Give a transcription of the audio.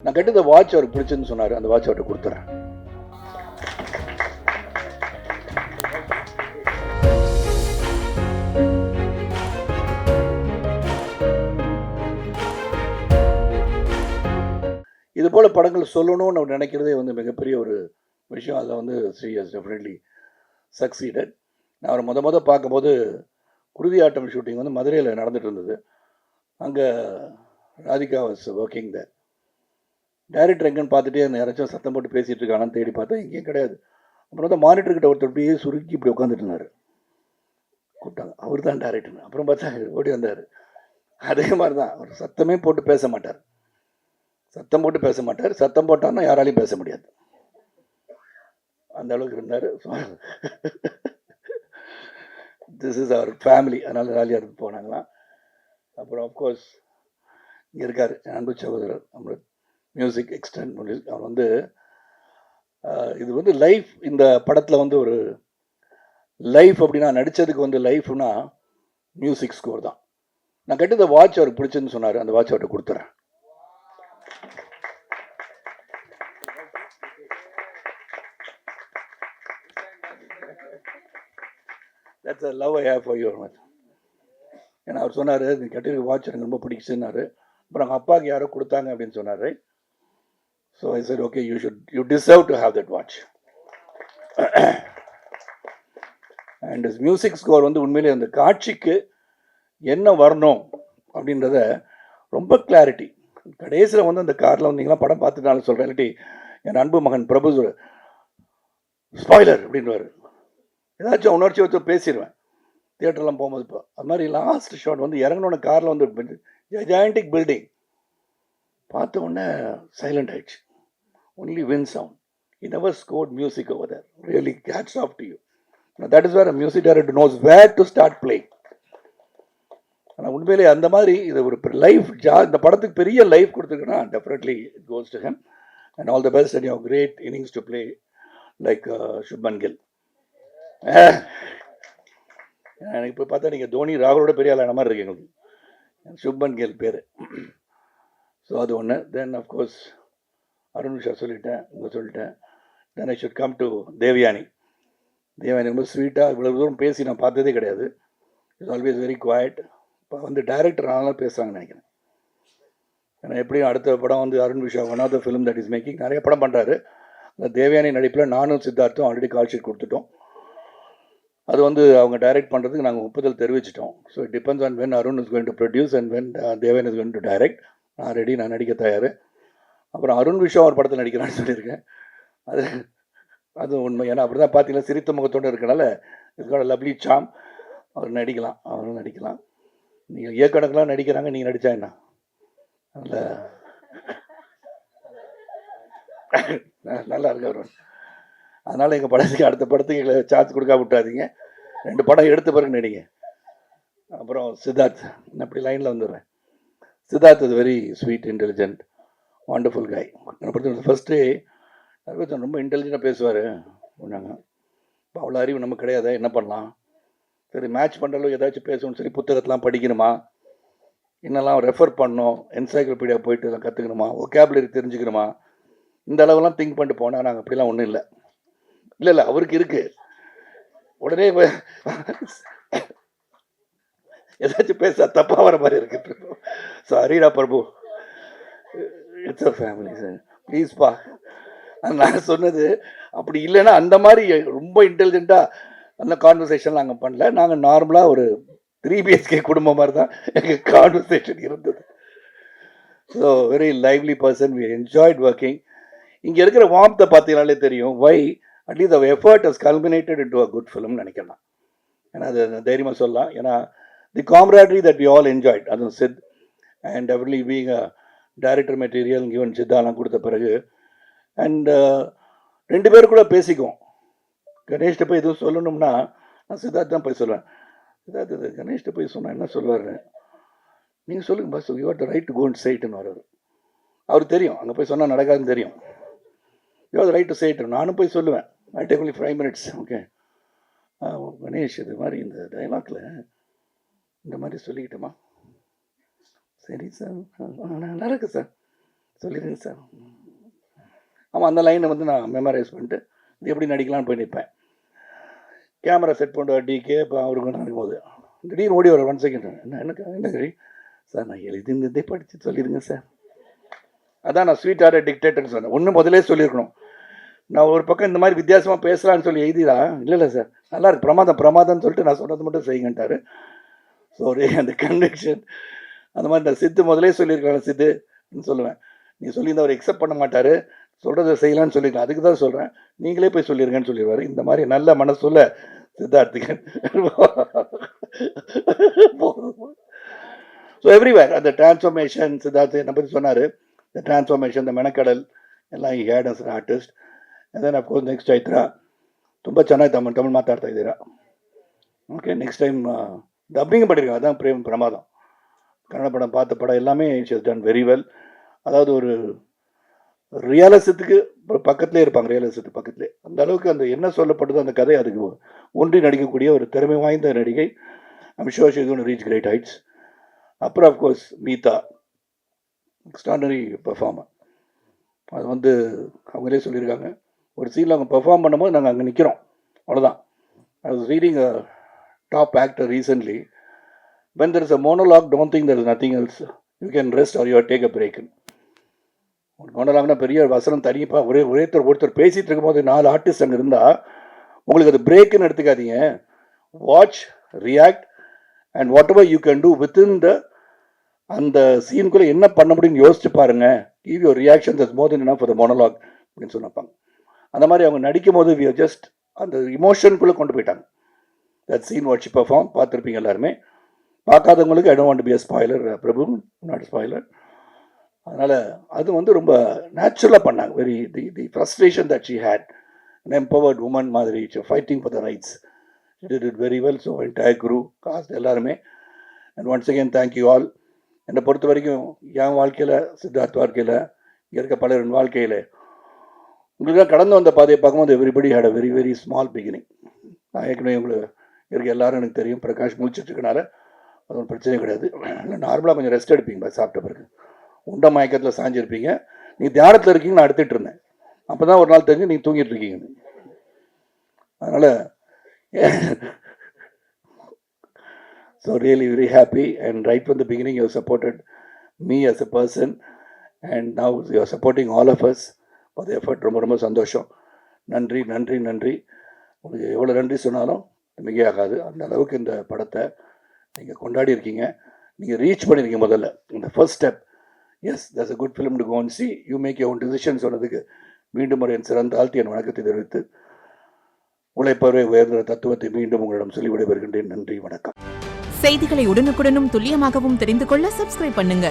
நான் கட்டித வாட்ச் அவருக்கு பிடிச்சுன்னு சொன்னார். அந்த வாட்ச் அவர்கிட்ட கொடுத்துறேன். இது போல படங்கள் சொல்லணும்னு அவர் நினைக்கிறதே வந்து மிகப்பெரிய ஒரு விஷயம். அதில் வந்து ஸ்ரீ ஹஸ் டெஃபினெட்லி சக்சீடட். நான் அவரை முத பார்க்கும்போது குருதி ஆட்டம் ஷூட்டிங் வந்து மதுரையில் நடந்துட்டு இருந்தது. அங்கே Radhika was working the director எங்கன்னு பார்த்துட்டே அந்த யாராச்சும் சத்தம் போட்டு பேசிகிட்டு இருக்காங்கன்னு தேடி பார்த்தா எங்கேயும் கிடையாது. அப்புறம் வந்து மானிட்டர்கிட்ட ஒருத்தர் அப்படியே சுருக்கி இப்படி உட்காந்துட்டு இருந்தார். கூப்பிட்டாங்க, அவர் தான் டைரக்டர். அப்புறம் பார்த்தா ஓடி வந்தார். அதே மாதிரி தான், அவர் சத்தமே போட்டு பேச மாட்டார். சத்தம் போட்டு பேச மாட்டார். சத்தம் போட்டார்னா யாராலையும் பேச முடியாது, அந்த அளவுக்கு இருந்தார். திஸ் இஸ் அவர் ஃபேமிலி. அதனால் ஜாலியாக இருந்து போனாங்களாம். அப்புறம் அஃப்கோர்ஸ் இங்கே இருக்கார் அன்பு சகோதரர் அமிர்த், மியூசிக் எக்ஸ்டென்ட் முனில். அவர் வந்து இது வந்து லைஃப், இந்த படத்தில் வந்து ஒரு லைஃப் அப்படின்னா நடித்ததுக்கு வந்து லைஃப்னா மியூசிக் ஸ்கோர் தான். நான் கட்டித வாட்ச் அவருக்கு பிடிச்சுன்னு சொன்னார். அந்த வாட்ச் அவர்கிட்ட கொடுத்துறேன். That's a love I have for you. ஏன்னா அவர் சொன்னார், நீ கட்டிருக்க வாட்ச் எனக்கு ரொம்ப பிடிக்குச்சுன்னாரு. அப்புறம் அவங்க அப்பாவுக்கு யாரோ கொடுத்தாங்க அப்படின்னு சொன்னார். So I said, okay, you deserve to have that watch. And music score வந்து உண்மையிலே அந்த காட்சிக்கு என்ன வரணும் அப்படின்றத ரொம்ப கிளாரிட்டி. கடைசியில் வந்து அந்த காரில் வந்தீங்கன்னா படம் பார்த்துட்டாலும் சொல்கிறேன், இல்லாட்டி என் அன்பு மகன் பிரபு ஸ்பாய்லர் அப்படின்வார். ஏதாச்சும் உணர்ச்சி வச்சு பேசிடுவேன் தியேட்டர்லாம் போகும்போது. இப்போ அது மாதிரி லாஸ்ட் ஷாட் வந்து இறங்கினோட காரில் வந்து ஜெயாண்டிக் பில்டிங் பார்த்த உடனே சைலண்ட் ஆயிடுச்சு. Only win sound. He never scored music over there. Really, hats off to you. Now, that is where a music director knows where to start playing. ஆனால் உண்மையிலே அந்த மாதிரி இது ஒரு லைஃப் இந்த படத்துக்கு பெரிய லைஃப் கொடுத்துருக்குன்னா definitely it goes to him. And all the best and your great innings to play like Shubman Gill. எனக்கு இப்போ பார்த்தா நீங்கள் தோனி ராகுலோட பெரிய ஆளான மாதிரி இருக்கு எங்களுக்கு. சுப்மன் கில் பேர். ஸோ அது ஒன்று. தென் அஃப்கோர்ஸ் அருண் விஷா சொல்லிட்டேன், இங்கே சொல்லிட்டேன். Then I should come to Devayani. Devayani ரொம்ப ஸ்வீட்டாக இவ்வளோ தூரம் பேசி நான் பார்த்ததே கிடையாது. It's always very quiet. இப்போ வந்து டைரக்டர் ஆனாலும் பேசுகிறாங்கன்னு நினைக்கிறேன். ஏன்னா எப்படியும் அடுத்த படம் வந்து Arun Visha one of the film that is making நிறைய படம் பண்ணுறாரு. அந்த தேவயானி நடிப்பில் நானும் சித்தார்த்தும் ஆல்ரெடி கால் ஷீட் கொடுத்துட்டோம். அது வந்து அவங்க டைரக்ட் பண்ணுறதுக்கு நாங்கள் ஒப்புதல் தெரிவிச்சிட்டோம். So it depends on when Arun is going to produce and when Devayani is going to direct. நான் ரெடி, நான் நடிக்க தயார். அப்புறம் அருண் விஷா ஒரு படத்தில் நடிக்கிறான்னு சொல்லியிருக்கேன். அது உண்மை. ஏன்னா அப்படி தான் பார்த்தீங்கன்னா சிரித்த முகத்தோடு இருக்கனால இதுக்கான லவ்லி சாம். அவர் நடிக்கலாம், அவரும் நடிக்கலாம். நீங்கள் இயக்கணக்கெலாம் நடிக்கிறாங்க, நீங்கள் நடித்தா என்ன? நல்லா இருக்கு அவர். அதனால் எங்கள் படத்துக்கு அடுத்த படத்துக்கு எங்களை சார்ஜ் கொடுக்காம விட்டாதீங்க. 2 படம் எடுத்த பிறகு நடிங்க. அப்புறம் சித்தார்த், நான் அப்படி லைனில் வந்துடுறேன். Siddharth is very sweet, intelligent, wonderful guy. என்னை பொறுத்த ஃபஸ்ட்டு ரொம்ப இன்டெலிஜென்ட்டாக பேசுவார். நாங்கள் இப்போ அவ்வளோ அறிவு நமக்கு கிடையாது, என்ன பண்ணலாம்? சரி, மேட்ச் பண்ணுறளவு ஏதாச்சும் பேசணும்னு சொல்லி புத்தகத்தெலாம் படிக்கணுமா, என்னெல்லாம் ரெஃபர் பண்ணணும், என்சைக்ளோபீடியா போயிட்டு எல்லாம் கற்றுக்கணுமா, ஒகேபுலரி தெரிஞ்சுக்கணுமா, இந்த அளவுலாம் திங்க் பண்ணிட்டு போனால் நாங்கள் அப்படிலாம் ஒன்றும் இல்லை. இல்லை அவருக்கு இருக்குது. உடனே ஏதாச்சும் பேச தப்பாக வர மாதிரி இருக்கு. சாரிடா பிரபு, இட்ஸ் அ ஃபேமிலி சார், ப்ளீஸ்ப்பா. நான் சொன்னது அப்படி இல்லைன்னா அந்த மாதிரி ரொம்ப இன்டெலிஜென்ட்டாக அந்த கான்வர்சேஷன் நாங்கள் பண்ணல. நாங்கள் நார்மலாக ஒரு 3 BHK குடும்பம் மாதிரி தான் எங்கள் கான்வர்சேஷன் இருந்தது. So very lively person, we enjoyed working. இங்கே இருக்கிற வார்த்தை பார்த்தீங்கனாலே தெரியும் வை அட்லீஸ்ட் அவர் effort has culminated into a good ஃபிலிம்னு நினைக்கலாம். ஏன்னா அது தைரியமாக சொல்லலாம். ஏன்னா the camaraderie that we all enjoyed, அதுவும் Sid and definitely being a director material given சித்தாலாம் கொடுத்த பிறகு அண்ட் 2 பேருக்குள்ளே பேசிக்குவோம். கணேஷ்கிட்ட போய் எதுவும் சொல்லணும்னா நான் சித்தார்த் தான் போய் சொல்லுவேன். சித்தார்த் இது கணேஷ்கிட்ட போய் சொன்னால் என்ன சொல்லுவார், நீங்கள் சொல்லுங்கள் boss, you have the right to go and say இட்னு வர்றாரு. அவருக்கு தெரியும் அங்கே போய் சொன்னால் நடக்காதுன்னு தெரியும். You have the right to say it. நானும் போய் சொல்லுவேன், I take only 5 minutes. Okay Ganesh, இது மாதிரி இந்த டைலாக்ல இந்த மாதிரி சொல்லிக்கிட்டோமா? சரி சார், நல்லா இருக்கு சார், சொல்லிடுங்க சார். ஆமாம், அந்த லைனை வந்து நான் மெமரைஸ் பண்ணிட்டு இது எப்படி நடிக்கலாம்னு போய் நிற்பேன். கேமரா செட் பண்ணுவார் டிகே. இப்போ அவருக்கு நடக்கும்போது திடீர்னு ஓடி வர 1 செகண்ட், என்ன கறி சார், நான் எழுதிருந்ததே படித்து சொல்லிடுங்க சார். அதான் நான் ஸ்வீட்டாக டிக்டேட்டர்னு சொன்னேன். ஒன்று முதலே சொல்லியிருக்கணும். நான் ஒரு பக்கம் இந்த மாதிரி வித்தியாசமாக பேசலான்னு சொல்லி எழுதிடா, இல்லை சார் நல்லா இருக்கு, பிரமாதம்னு சொல்லிட்டு நான் சொன்னது மட்டும் செய்யுங்கன்ட்டாரு. ஸோ அந்த கன்விக்ஷன் அந்த மாதிரி இந்த சித்து முதலே சொல்லியிருக்காங்க. சித்துன்னு சொல்லுவேன், நீ சொல்லியிருந்த அவர் எக்ஸப்ட் பண்ண மாட்டார், சொல்கிறத செய்யலான்னு சொல்லியிருக்கேன், அதுக்கு தான் சொல்கிறேன், நீங்களே போய் சொல்லிடுங்கன்னு சொல்லிடுவார். இந்த மாதிரி நல்ல மனசுல சித்தார்த்திகன். ஸோ எவ்ரிவேர் அந்த டிரான்ஸ்ஃபர்மேஷன் சித்தார்த் என்னை பற்றி சொன்னார். இந்த டிரான்ஸ்ஃபர்மேஷன், இந்த மெனக்கடல் எல்லாம் he had as artist. and then of course next Chaitra ತುಂಬ ಚೆನ್ನಾಗಿ ತಮಿಳು ಮಾತಾಡ್ತಾ ಇದ್ದೀರಾ. ஓகே, நெக்ஸ்ட் டைம் டப்பிங் பண்ணியிருக்கேன். அதான் பிரமாதம். கன்னட படம் பார்த்த படம் எல்லாமே she has done very well. அதாவது ஒரு ரியலிசத்துக்கு பக்கத்துலேயே இருப்பாங்க, ரியலிசத்துக்கு பக்கத்துலேயே. அந்த அளவுக்கு அந்த என்ன சொல்லப்பட்டதோ அந்த கதை அதுக்கு ஒன்றி நடிக்கக்கூடிய ஒரு திறமை வாய்ந்த நடிகை. I'm sure she is going to reach great heights. அப்புறம் அஃப்கோர்ஸ் மீதா, எக்ஸ்ட்ராடனரி பெர்ஃபார்மர். அது வந்து அவங்களே சொல்லியிருக்காங்க, ஒரு சீனில் அவங்க பெர்ஃபார்ம் பண்ணும்போது நாங்கள் அங்கே நிற்கிறோம், அவ்வளோதான். I was reading a top actor recently, when there is a monologue, don't think there is nothing else, you can rest or you take a break. ஒரு மோனலாக்னா பெரிய வசனம் தனிப்பா ஒருத்தர் பேசிகிட்டு இருக்கும்போது 4 ஆர்டிஸ்ட் அங்கே இருந்தால் உங்களுக்கு அது பிரேக்குன்னு எடுத்துக்காதீங்க. Watch, react and what ever you can do within the அந்த சீனுக்குள்ளே என்ன பண்ண முடியும்னு யோசிச்சு பாருங்க. Give your reaction is more then enough for the monologue அப்படின்னு சொன்னப்பாங்க. அந்த மாதிரி அவங்க நடிக்கும் போது வி ஆர் ஜஸ்ட் அந்த இமோஷனுக்குள்ளே கொண்டு போயிட்டாங்க. தட் சீன் வாட்ச் பெர்ஃபார்ம் பார்த்துருப்பீங்க எல்லாருமே. பார்க்காதவங்களுக்கு I don't want to be a spoiler, Prabhu not spoiler. அதனால் அது வந்து ரொம்ப நேச்சுரலாக பண்ணாங்க. Very the frustration that she had, an empowered woman மாதிரி, fighting for the rights, she did it very well. So entire crew, cast எல்லாருமே. and once again thank you all. என்னை பொறுத்த வரைக்கும் என் வாழ்க்கையில், சித்தார்த் வாழ்க்கையில், இங்கே இருக்க பலரின் வாழ்க்கையில் உங்களுக்காக கடந்து வந்த பாதையை பார்க்கும்போது everybody had a very very small beginning. நான் ஏற்கனவே உங்களுக்கு இருக்க எல்லாரும் எனக்கு தெரியும். பிரகாஷ் முடிச்சிட்ருக்கனால அது ஒன்றும் பிரச்சனையே கிடையாது. இல்லை நார்மலாக கொஞ்சம் ரெஸ்ட் எடுப்பீங்க சாப்பிட்ட பிறகு, உண்ட மயக்கத்தில் சாஞ்சிருப்பீங்க. நீ தியானத்தில் இருக்கீங்கன்னு நான் எடுத்துகிட்டு இருந்தேன். அப்போ தான் ஒரு நாள் தெரிஞ்சு நீங்கள் தூங்கிட்டு இருக்கீங்கன்னு. அதனால் so really very happy, and right from the beginning you have supported me as a person, and now you are supporting all of us for the effort. ரொம்ப ரொம்ப சந்தோஷம். நன்றி நன்றி நன்றி. உங்களுக்கு எவ்வளோ நன்றி சொன்னாலும் மிகையாகாது. அந்த அளவுக்கு இந்த படத்தை நீங்கள் கொண்டாடி இருக்கீங்க, நீங்கள் ரீச் பண்ணியிருக்கீங்க. முதல்ல இந்த first step, yes that's a good film to go and see, you make your own decision சொன்னதுக்கு மீண்டும் ஒரு என் சிறந்த ஆழ்த்தி என் வணக்கத்தை தெரிவித்து உழைப்பவரை உயர்ந்த தத்துவத்தை மீண்டும் உங்களிடம் சொல்லி விடைபெறுகின்றேன். நன்றி, வணக்கம். செய்திகளை உடனுக்குடனும் துல்லியமாகவும் தெரிந்து கொள்ள சப்ஸ்கிரைப் பண்ணுங்க.